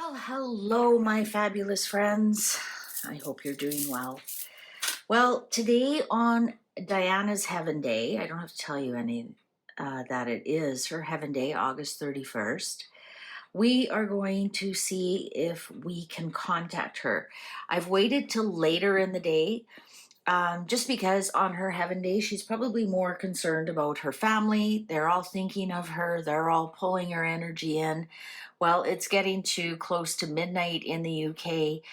Well, hello, my fabulous friends. I hope you're doing well. Well, today on Diana's Heaven Day, I don't have to tell you any that it is her Heaven Day, August 31st. We are going to see if we can contact her. I've waited till later in the day just because on her Heaven Day, she's probably more concerned about her family. They're all thinking of her, they're all pulling her energy in. Well, it's getting too close to midnight in the UK.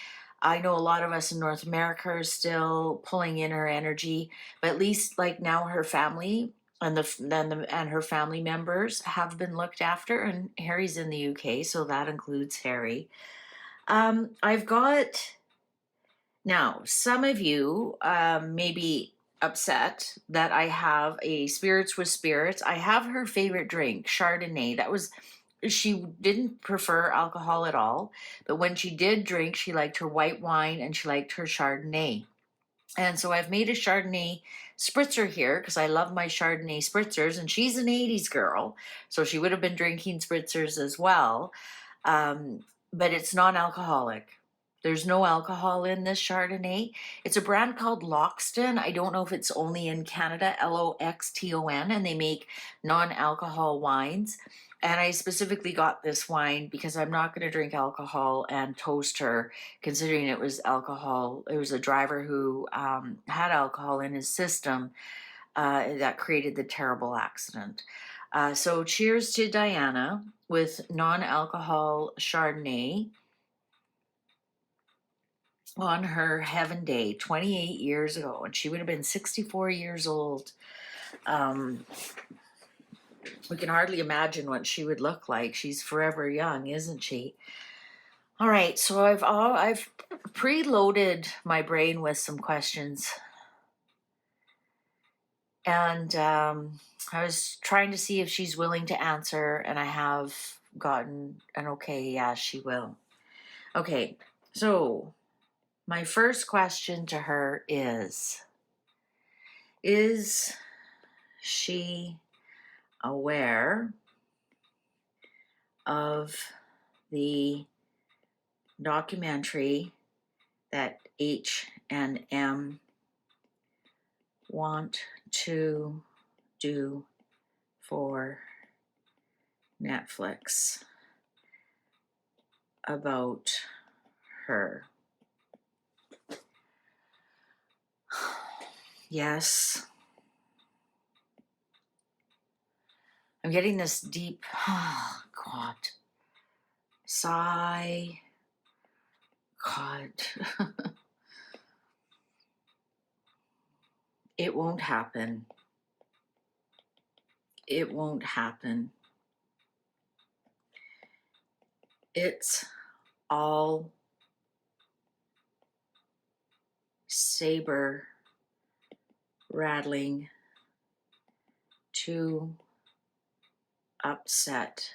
I know a lot of us in North America are still pulling in her energy, but at least like now her family and her family members have been looked after, and Harry's in the UK, so that includes Harry. I've got now, some of you may be upset that I have a Spirits with Spirits. I have her favorite drink, Chardonnay. She didn't prefer alcohol at all, but when she did drink, she liked her white wine and she liked her Chardonnay. And so I've made a Chardonnay spritzer here because I love my Chardonnay spritzers, and she's an 80s girl, so she would have been drinking spritzers as well. But it's non-alcoholic. There's no alcohol in this Chardonnay. It's a brand called Loxton. I don't know if it's only in Canada, Loxton, and they make non-alcohol wines. And I specifically got this wine because I'm not going to drink alcohol and toast her, considering it was alcohol. It was a driver who had alcohol in his system that created the terrible accident. So cheers to Diana with non-alcohol Chardonnay on her Heaven Day 28 years ago, and she would have been 64 years old. We can hardly imagine what she would look like. She's forever young, isn't she? All right, so I've preloaded my brain with some questions, and I was trying to see if she's willing to answer, and I have gotten an okay. Yeah, she will. Okay, so my first question to her is she aware of the documentary that H&M want to do for Netflix about her? Yes. I'm getting this deep, oh God, sigh. God. It won't happen. It won't happen. It's all saber rattling to upset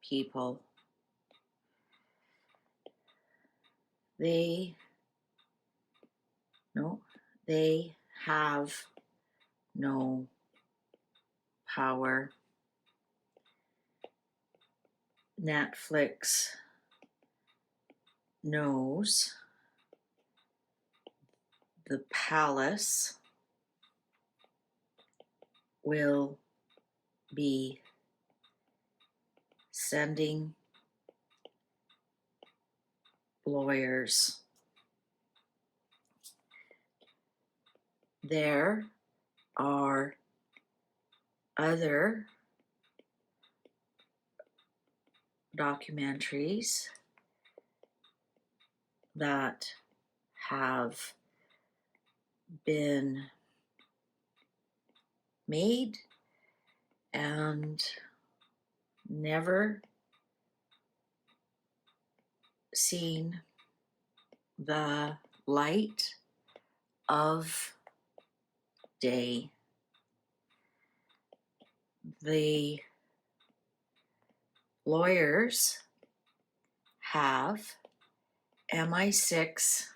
people. They have no power. Netflix knows the palace will be sending lawyers. There are other documentaries that have been made and never seen the light of day. The lawyers have MI6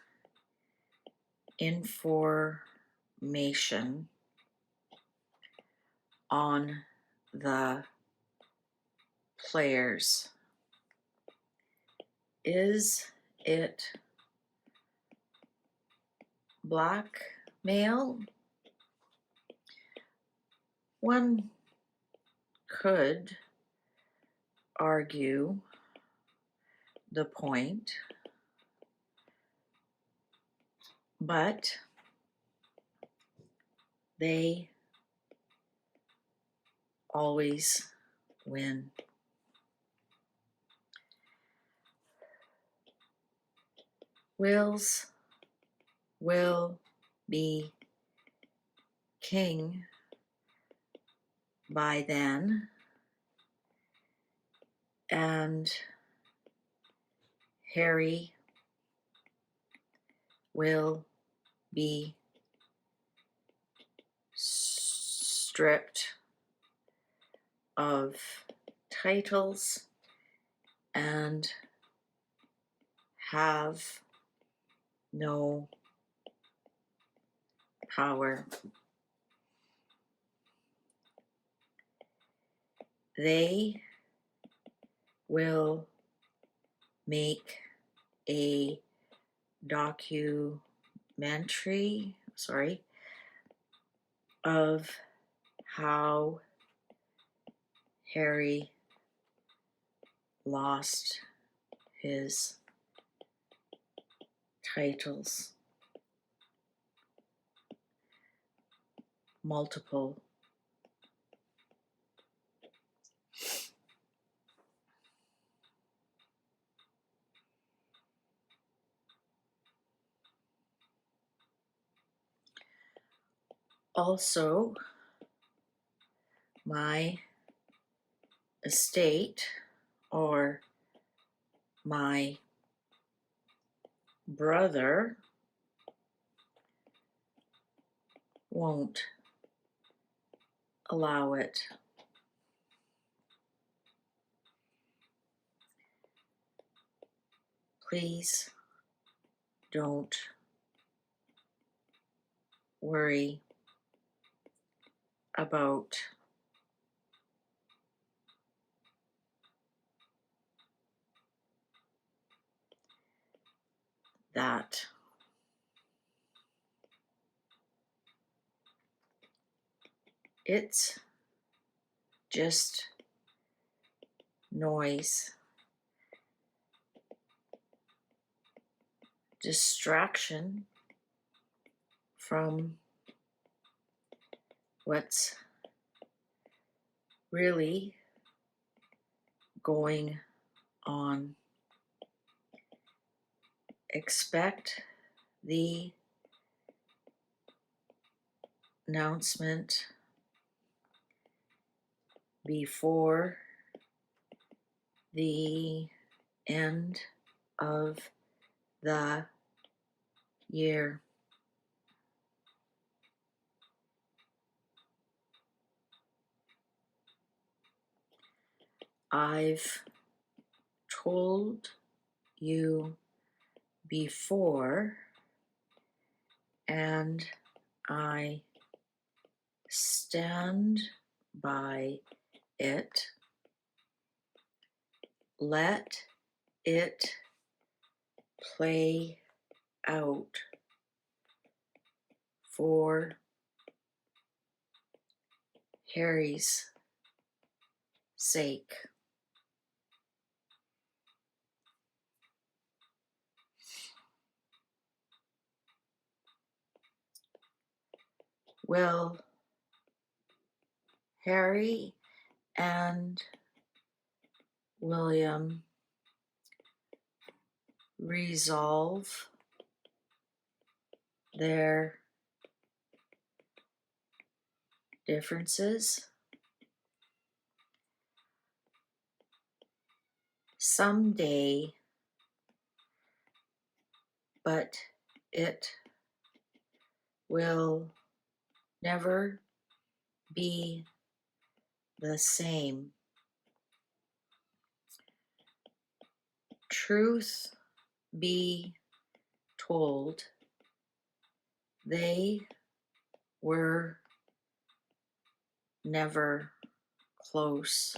information on the players. Is it blackmail? One could argue the point, but they always win. Wills will be king by then, and Harry will be stripped of titles and have no power. They will make a documentary, of how Harry lost his titles. Multiple. Also, my estate or my brother won't allow it. Please don't worry about that. It's just noise, distraction from what's really going on. Expect the announcement before the end of the year. I've told you before, and I stand by it. Let it play out for Harry's sake. Will Harry and William resolve their differences? Someday, but it will never be the same. Truth be told, they were never close.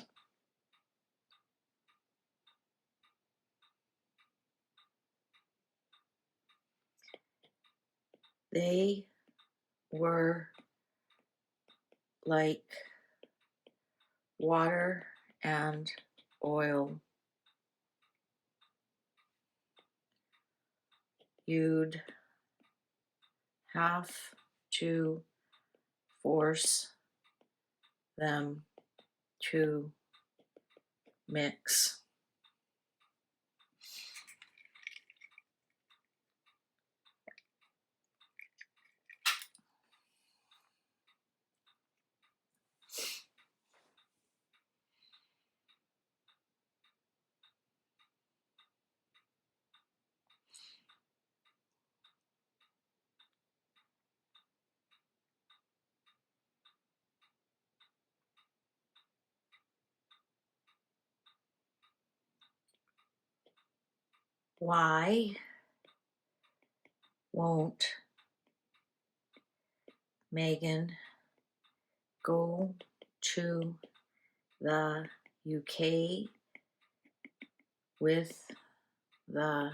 They were like water and oil. You'd have to force them to mix. Why won't Meghan go to the UK with the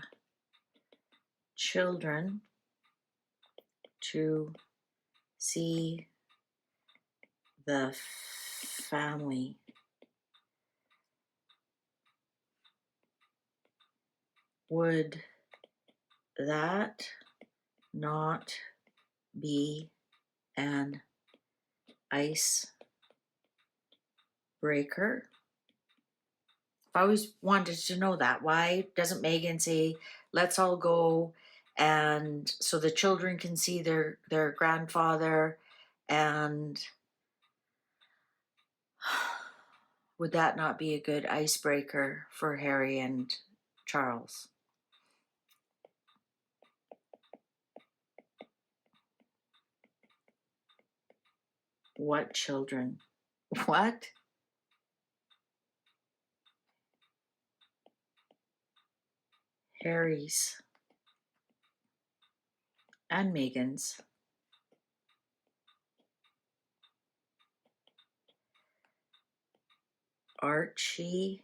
children to see the family? Would that not be an icebreaker? I always wanted to know that. Why doesn't Meghan say, let's all go, and so the children can see their grandfather? And would that not be a good icebreaker for Harry and Charles? What children? What? Harry's and Meghan's. Archie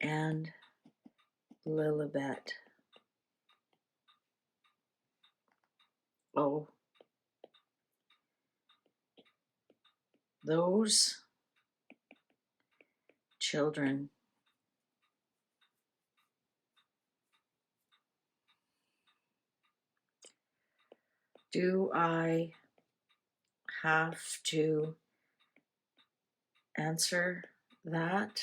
and Lilibet. Oh, those children. Do I have to answer that?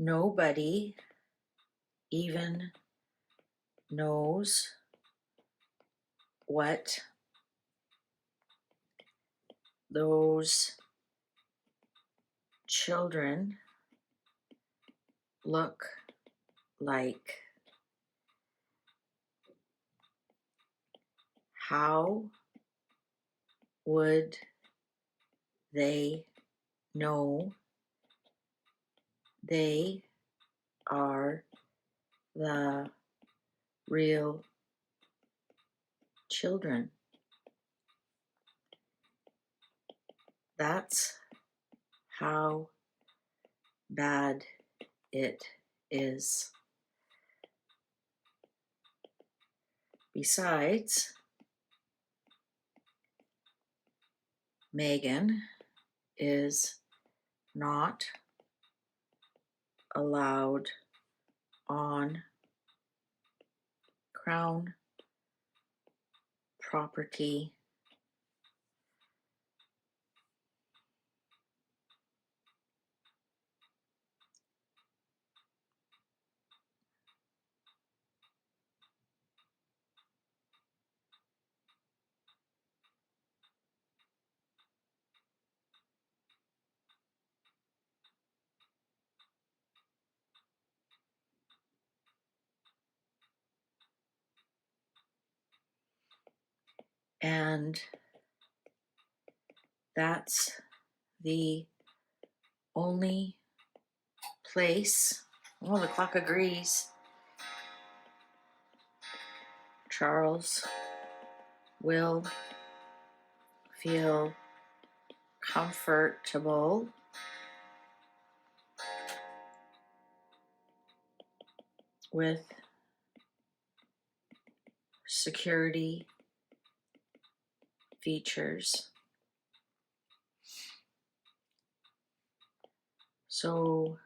Nobody even knows what those children look like. How would they know they are the real children? That's how bad it is. Besides, Meghan is not allowed on Crown property. And that's the only place, well, the clock agrees, Charles will feel comfortable with security features. So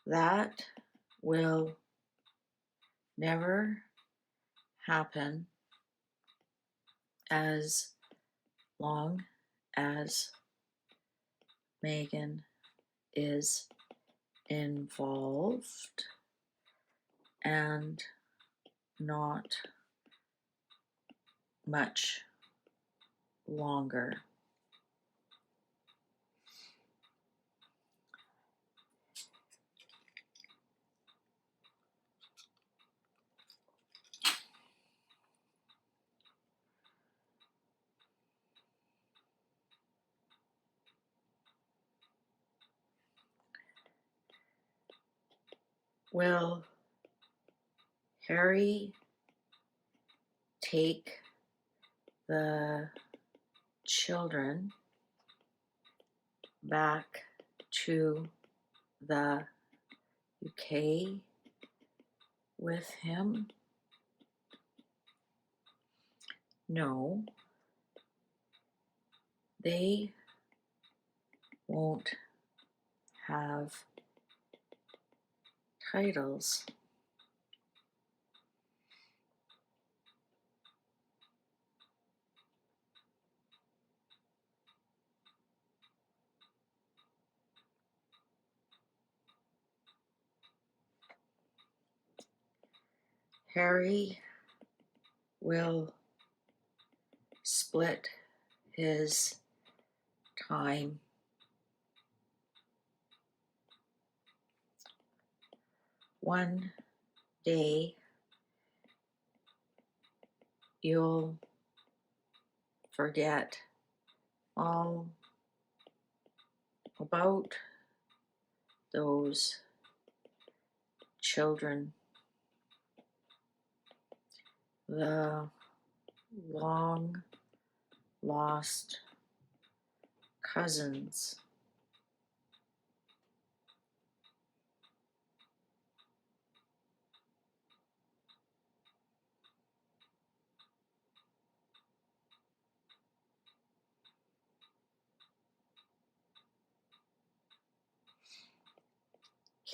that will never happen as long as Meghan is involved, and not much longer. Will Harry take the children back to the UK with him? No, they won't have titles. Harry will split his time. One day you'll forget all about those children, the long lost cousins.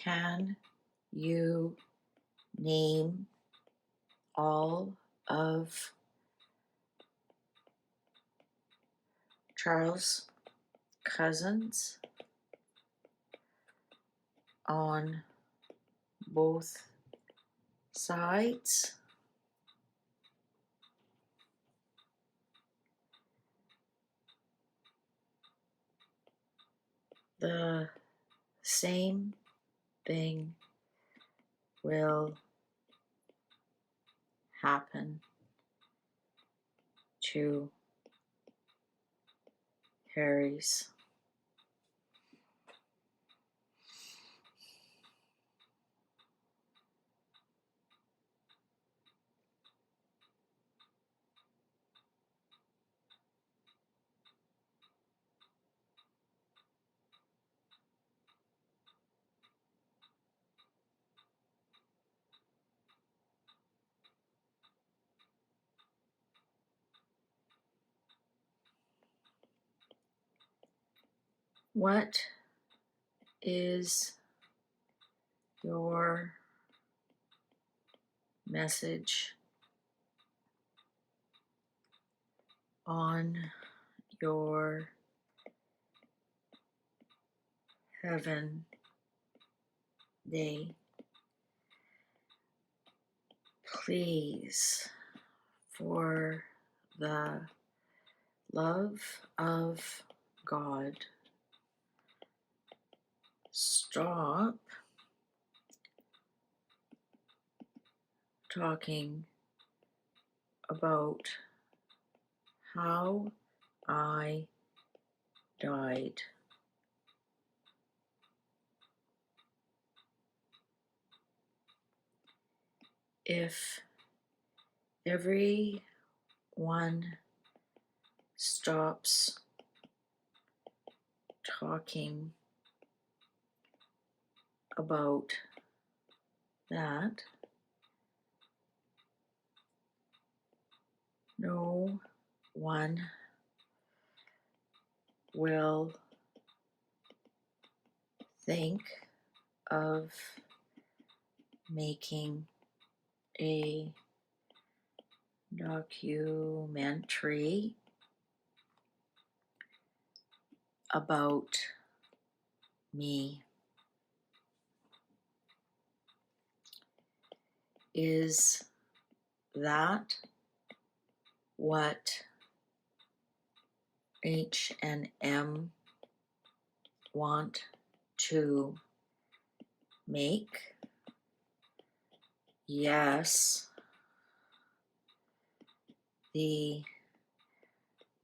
Can you name all of Charles' cousins on both sides? The same thing will happen to Harry's. What is your message on your heaven day? Please, for the love of God, stop talking about how I died. If everyone stops talking about that, no one will think of making a documentary about me. Is that what H&M want to make? Yes. The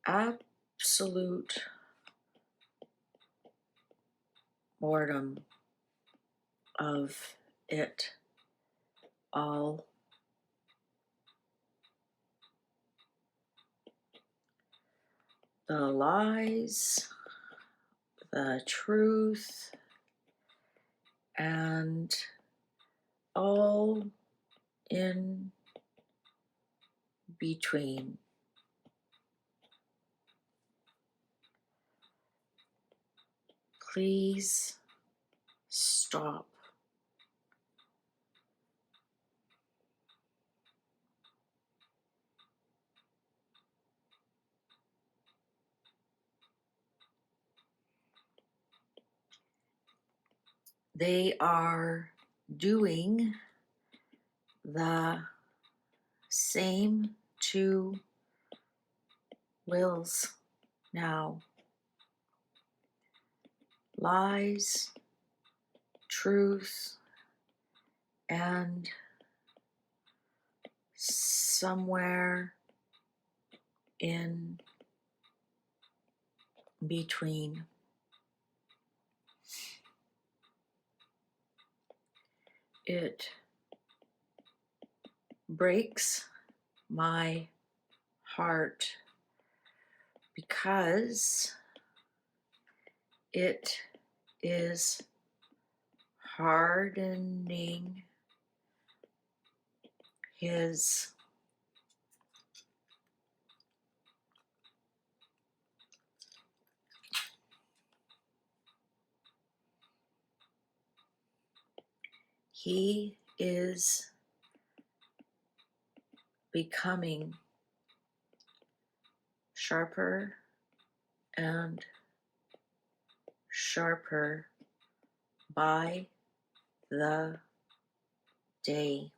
absolute boredom of it all. The lies, the truth, and all in between. Please stop. They are doing the same to wills now. Lies, truth, and somewhere in between. It breaks my heart because it is hardening his he is becoming sharper and sharper by the day.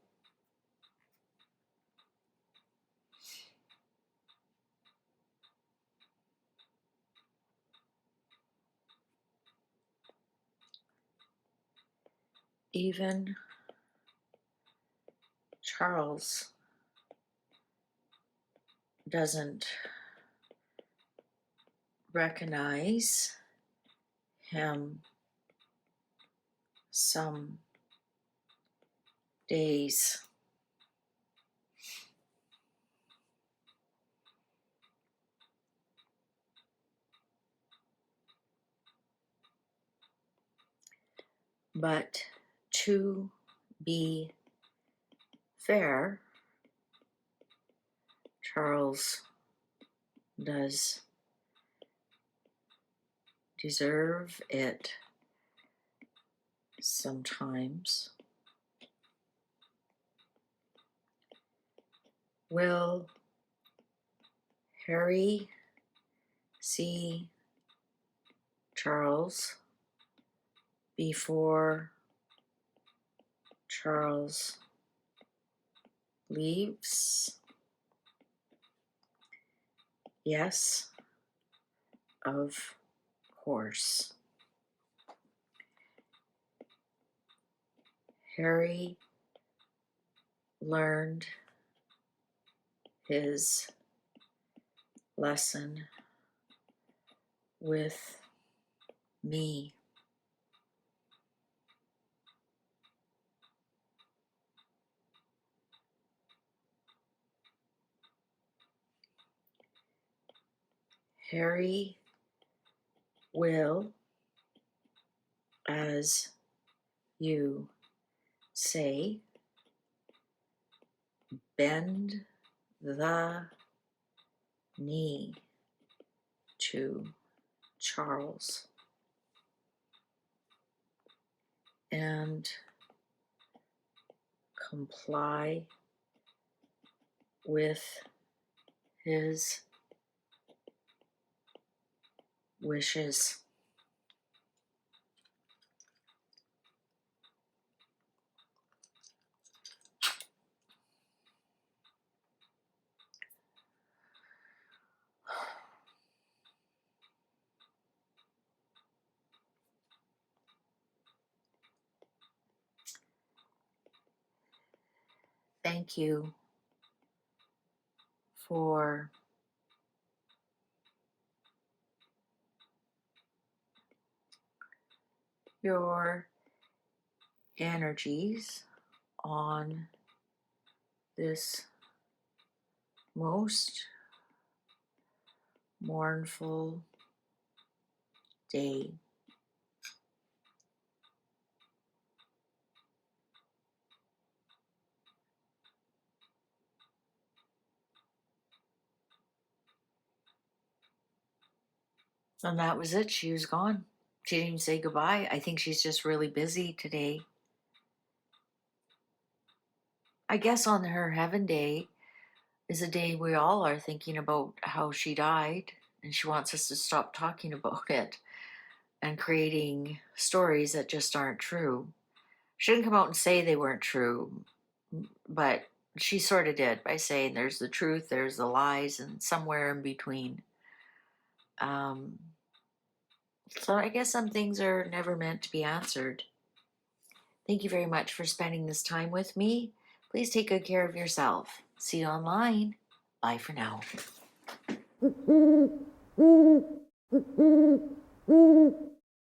Even Charles doesn't recognize him some days. But to be fair, Charles does deserve it sometimes. Will Harry see Charles before Charles leaves? Yes, of course. Harry learned his lesson with me. Harry will, as you say, bend the knee to Charles and comply with his wishes. Thank you for your energies on this most mournful day. And that was it. She was gone. She didn't even say goodbye. I think she's just really busy today. I guess on her heaven day is a day we all are thinking about how she died, and she wants us to stop talking about it and creating stories that just aren't true. She didn't come out and say they weren't true, but she sort of did by saying there's the truth, there's the lies, and somewhere in between. So I guess some things are never meant to be answered. Thank you very much for spending this time with me. Please take good care of yourself. See you online. Bye for now.